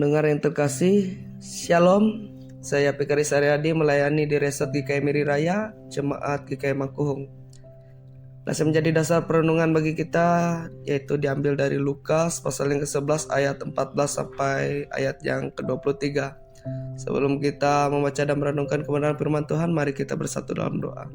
Pendengar yang terkasih, Shalom. Saya Pekaris Aryadi melayani di Resort GKI Miri Raya, Jemaat GKI Mangkuhung. Masih menjadi dasar perenungan bagi kita, yaitu diambil dari Lukas pasal yang ke-11 ayat 14 sampai ayat yang ke-23. Sebelum kita membaca dan merenungkan kebenaran firman Tuhan, mari kita bersatu dalam doa.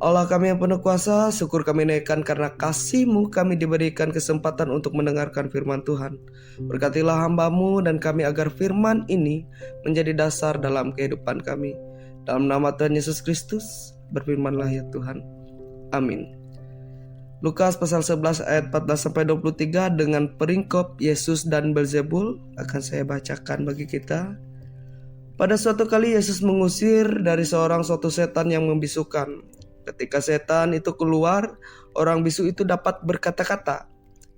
Allah kami yang penuh kuasa, syukur kami naikkan karena kasih-Mu kami diberikan kesempatan untuk mendengarkan firman Tuhan. Berkatilah hamba-Mu dan kami agar firman ini menjadi dasar dalam kehidupan kami. Dalam nama Tuhan Yesus Kristus, berfirmanlah ya Tuhan. Amin. Lukas pasal 11 ayat 14-23 dengan peringkop Yesus dan Belzebul akan saya bacakan bagi kita. Pada suatu kali Yesus mengusir dari suatu setan yang membisukan. Ketika setan itu keluar, orang bisu itu dapat berkata-kata.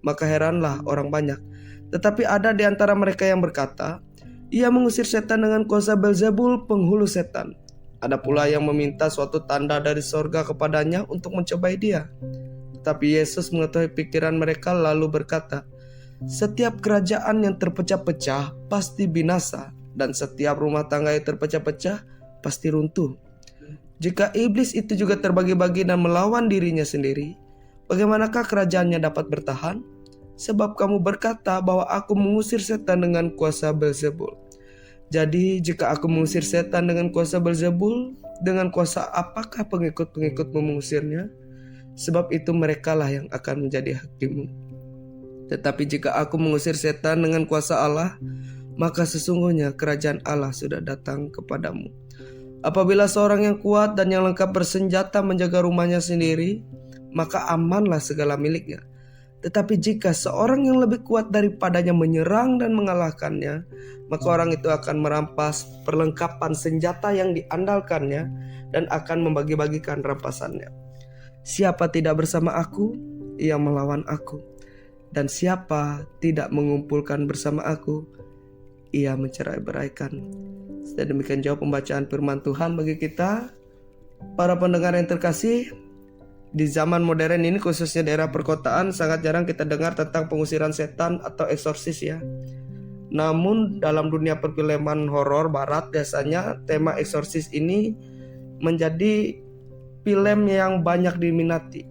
Maka heranlah orang banyak. Tetapi ada di antara mereka yang berkata, ia mengusir setan dengan kuasa Belzebul, penghulu setan. Ada pula yang meminta suatu tanda dari sorga kepadanya untuk mencobai dia. Tetapi Yesus mengetahui pikiran mereka lalu berkata, setiap kerajaan yang terpecah-pecah pasti binasa, dan setiap rumah tangga yang terpecah-pecah pasti runtuh. Jika iblis itu juga terbagi-bagi dan melawan dirinya sendiri, bagaimanakah kerajaannya dapat bertahan? Sebab kamu berkata bahwa aku mengusir setan dengan kuasa Belzebul. Jadi jika aku mengusir setan dengan kuasa Belzebul, dengan kuasa apakah pengikut-pengikutmu mengusirnya? Sebab itu merekalah yang akan menjadi hakimmu. Tetapi jika aku mengusir setan dengan kuasa Allah, maka sesungguhnya kerajaan Allah sudah datang kepadamu. Apabila seorang yang kuat dan yang lengkap bersenjata menjaga rumahnya sendiri, maka amanlah segala miliknya. Tetapi jika seorang yang lebih kuat daripadanya menyerang dan mengalahkannya, maka orang itu akan merampas perlengkapan senjata yang diandalkannya dan akan membagi-bagikan rampasannya. Siapa tidak bersama aku, ia melawan aku. Dan siapa tidak mengumpulkan bersama aku, ia mencerai-beraikan. Setelah demikian jawab pembacaan firman Tuhan bagi kita. Para pendengar yang terkasih, di zaman modern ini khususnya daerah perkotaan sangat jarang kita dengar tentang pengusiran setan atau eksorsis ya. Namun dalam dunia perfilman horor barat biasanya tema eksorsis ini menjadi film yang banyak diminati.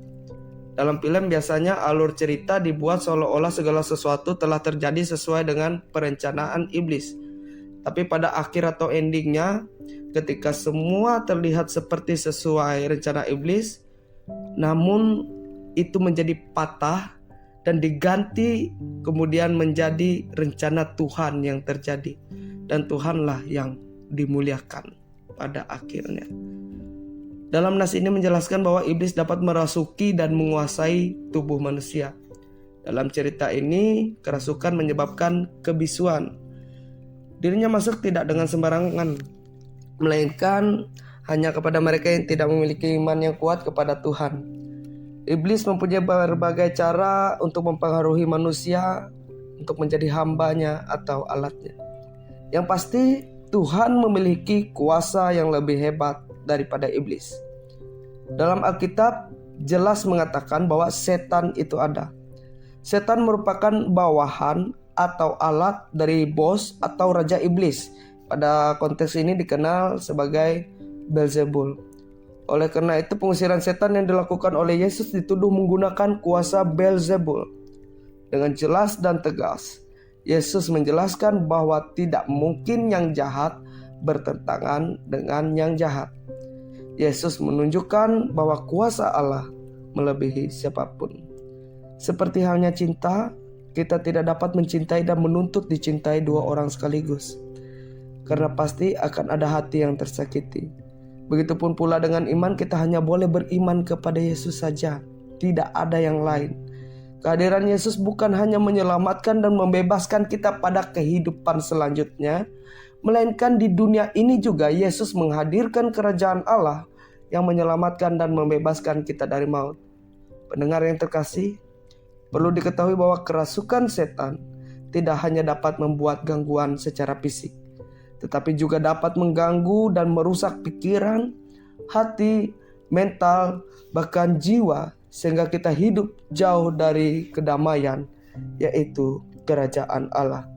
Dalam film biasanya alur cerita dibuat seolah-olah segala sesuatu telah terjadi sesuai dengan perencanaan iblis. Tapi pada akhir atau endingnya, ketika semua terlihat seperti sesuai rencana iblis, namun itu menjadi patah dan diganti kemudian menjadi rencana Tuhan yang terjadi. Dan Tuhanlah yang dimuliakan pada akhirnya. Dalam nas ini menjelaskan bahwa iblis dapat merasuki dan menguasai tubuh manusia. Dalam cerita ini, kerasukan menyebabkan kebisuan. Dirinya masuk tidak dengan sembarangan, melainkan hanya kepada mereka yang tidak memiliki iman yang kuat kepada Tuhan. Iblis mempunyai berbagai cara untuk mempengaruhi manusia untuk menjadi hambanya atau alatnya. Yang pasti Tuhan memiliki kuasa yang lebih hebat daripada iblis. Dalam Alkitab jelas mengatakan bahwa setan itu ada. Setan merupakan bawahan atau alat dari bos atau raja iblis. Pada konteks ini dikenal sebagai Belzebul. Oleh karena itu pengusiran setan yang dilakukan oleh Yesus dituduh menggunakan kuasa Belzebul. Dengan jelas dan tegas, Yesus menjelaskan bahwa tidak mungkin yang jahat bertentangan dengan yang jahat. Yesus menunjukkan bahwa kuasa Allah melebihi siapapun. Seperti halnya cinta, kita tidak dapat mencintai dan menuntut dicintai dua orang sekaligus. Karena pasti akan ada hati yang tersakiti. Begitupun pula dengan iman, kita hanya boleh beriman kepada Yesus saja. Tidak ada yang lain. Kehadiran Yesus bukan hanya menyelamatkan dan membebaskan kita pada kehidupan selanjutnya, melainkan di dunia ini juga Yesus menghadirkan kerajaan Allah yang menyelamatkan dan membebaskan kita dari maut. Pendengar yang terkasih, perlu diketahui bahwa kerasukan setan tidak hanya dapat membuat gangguan secara fisik, tetapi juga dapat mengganggu dan merusak pikiran, hati, mental, bahkan jiwa, sehingga kita hidup jauh dari kedamaian, yaitu kerajaan Allah.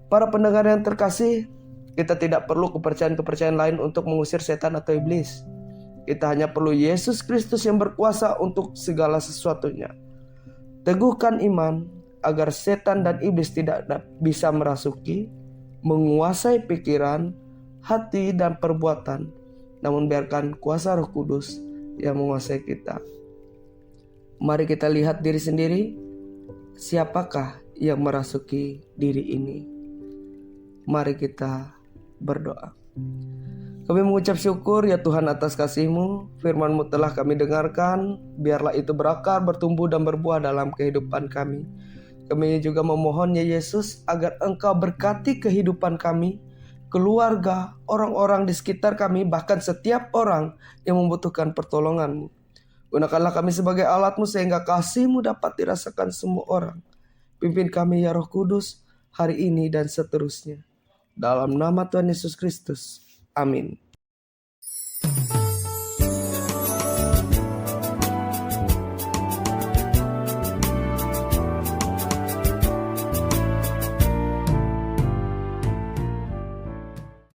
Para pendengar yang terkasih, kita tidak perlu kepercayaan-kepercayaan lain untuk mengusir setan atau iblis. Kita hanya perlu Yesus Kristus yang berkuasa untuk segala sesuatunya. Teguhkan iman agar setan dan iblis tidak bisa merasuki, menguasai pikiran, hati, dan perbuatan. Namun biarkan kuasa Roh Kudus yang menguasai kita. Mari kita lihat diri sendiri. Siapakah yang merasuki diri ini? Mari kita berdoa. Kami mengucap syukur ya Tuhan atas kasih-Mu. Firman-Mu telah kami dengarkan. Biarlah itu berakar, bertumbuh dan berbuah dalam kehidupan kami. Kami juga memohon ya Yesus agar Engkau berkati kehidupan kami, keluarga, orang-orang di sekitar kami, bahkan setiap orang yang membutuhkan pertolongan-Mu. Gunakanlah kami sebagai alat-Mu sehingga kasih-Mu dapat dirasakan semua orang. Pimpin kami ya Roh Kudus hari ini dan seterusnya. Dalam nama Tuhan Yesus Kristus. Amin.